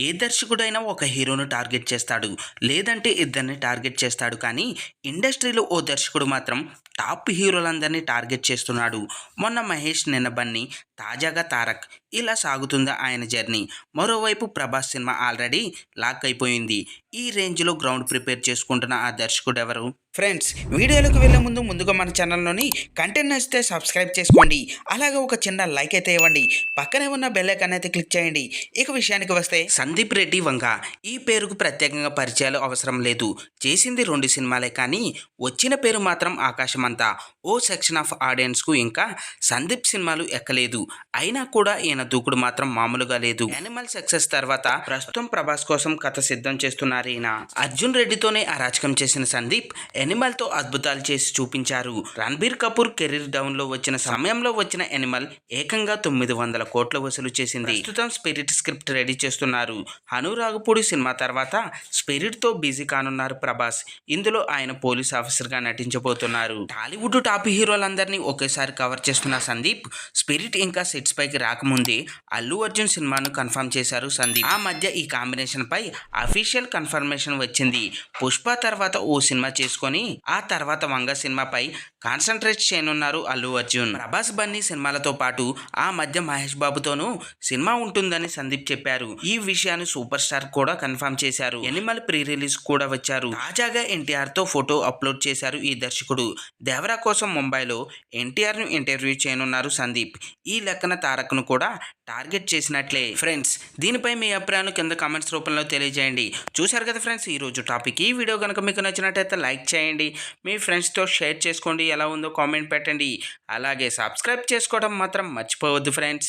ఏ దర్శకుడైనా ఒక హీరోను టార్గెట్ చేస్తాడు, లేదంటే ఇద్దరిని టార్గెట్ చేస్తాడు. కానీ ఇండస్ట్రీలో ఓ దర్శకుడు మాత్రం టాప్ హీరోలందరినీ టార్గెట్ చేస్తున్నాడు. మొన్న మహేష్, నిన్న బన్నీ, తాజాగా తారక్. ఇలా సాగుతుందా ఆయన జర్నీ. మరోవైపు ప్రభాస్ సినిమా ఆల్రెడీ లాక్ అయిపోయింది. ఈ రేంజ్లో గ్రౌండ్ ప్రిపేర్ చేసుకుంటున్న ఆ దర్శకుడు ఎవరు? ఫ్రెండ్స్, వీడియోలోకి వెళ్ళే ముందుగా మన ఛానల్లోని కంటెంట్ నచ్చితే సబ్స్క్రైబ్ చేసుకోండి. అలాగే ఒక చిన్న లైక్ అయితే ఇవ్వండి. పక్కనే ఉన్న బెల్ ఐకాన్ అయితే క్లిక్ చేయండి. ఇక విషయానికి వస్తే సందీప్ రెడ్డి వంగ. ఈ పేరుకు ప్రత్యేకంగా పరిచయాలు అవసరం లేదు. చేసింది 2 సినిమాలే, కానీ వచ్చిన పేరు మాత్రం ఆకాశమంతా. ఓ సెక్షన్ ఆఫ్ ఆడియన్స్కు ఇంకా సందీప్ సినిమాలు ఎక్కలేదు. అయినా కూడా ఈయన దూకుడు మాత్రం మామూలుగా లేదు. యానిమల్ సక్సెస్ తర్వాత ప్రస్తుతం ప్రభాస్ కోసం కథ సిద్ధం చేస్తున్నారు ఈయన. అర్జున్ రెడ్డితోనే అరాచకం చేసిన సందీప్ ఎనిమల్తో అద్భుతాలు చేసి చూపించారు. రణబీర్ కపూర్ కెరీర్ డౌన్ లో వచ్చిన సమయంలో వచ్చిన ఎనిమల్ ఏకంగా 900 కోట్ల వసూలు చేసింది. ప్రస్తుతం స్పిరిట్ స్క్రిప్ట్ రెడీ చేస్తున్నారు. హనురాగపూడి సినిమా తర్వాత స్పిరిట్ తో బిజీ కానున్నారు ప్రభాస్. ఇందులో ఆయన పోలీస్ ఆఫీసర్ గా నటించబోతున్నారు. టాలీవుడ్ టాప్ హీరోలందరినీ ఒకేసారి కవర్ చేస్తున్న సందీప్ స్పిరిట్ ఇంకా సెట్స్ పైకి రాకముందే అల్లు అర్జున్ సినిమాను కన్ఫర్మ్ చేశారు సందీప్. ఆ మధ్య ఈ కాంబినేషన్ పై అఫీషియల్ కన్ఫర్మేషన్ వచ్చింది. పుష్ప తర్వాత ఓ సినిమా చేసుకొని ఆ తర్వాత వంగ సినిమాపై కాన్సన్ట్రేట్ చేయనున్నారు అల్లు అర్జున్. ప్రభాస్, బన్నీ సినిమాలతో పాటు ఆ మధ్య మహేష్ బాబుతోనూ సినిమా ఉంటుందని సందీప్ చెప్పారు. ఈ విషయాన్ని సూపర్ స్టార్ కూడా కన్ఫర్మ్ చేశారు. ఎనిమల్ ప్రీ రిలీజ్ కూడా వచ్చారు. తాజాగా ఎన్టీఆర్ తో ఫోటో అప్లోడ్ చేశారు ఈ దర్శకుడు. దేవరా కోసం ముంబైలో ఎన్టీఆర్ ను ఇంటర్వ్యూ చేయనున్నారు సందీప్. ఈ లెక్కన తారక్ ను కూడా టార్గెట్ చేసినట్లే. ఫ్రెండ్స్, దీనిపై మీ అభిప్రాయాన్ని కింద కామెంట్స్ రూపంలో తెలియజేయండి. చూశారు కదా ఫ్రెండ్స్, ఈ రోజు టాపిక్. ఈ వీడియో కనుక మీకు నచ్చినట్టయితే లైక్ చేయండి, మీ ఫ్రెండ్స్తో షేర్ చేసుకోండి, ఎలా ఉందో కామెంట్ పెట్టండి. అలాగే సబ్స్క్రైబ్ చేసుకోవడం మాత్రం మర్చిపోవద్దు ఫ్రెండ్స్.